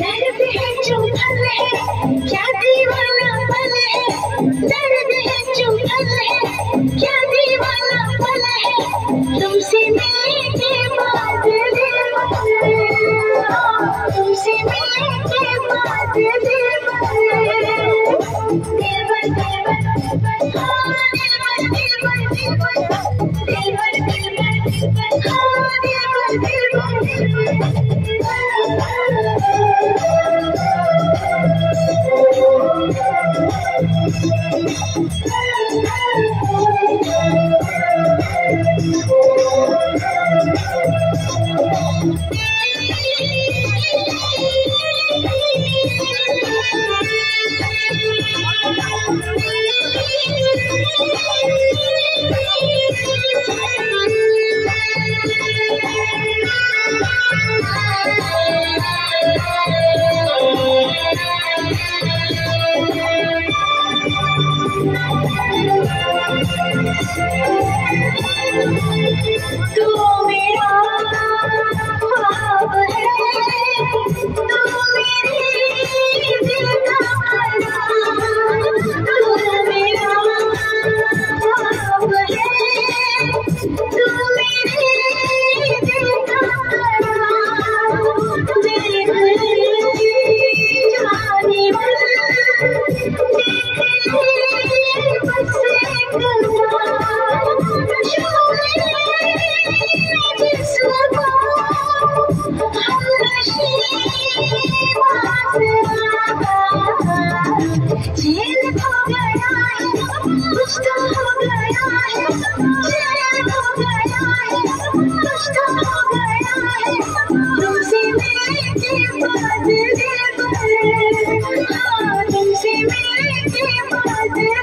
दर्द है चुभन है क्या दीवाना पल है, दर्द है चुभन है क्या दीवाना पल है, तुमसे मिलने के बाद तुमसे मिलने के बाद तू मेरा ख्वाब है, तू मेरे दिल का अरमान, तू मेरा ख्वाब है, तू मेरे दिल का अरमान, मेरे जाने मन देख ले बस एक बार। चैन हो गया है कुछ तो हो गया है, चैन हो गया है कुछ तो हो गया है, तुमसे मिलने के बाद तुमसे मिलने के बाद दिल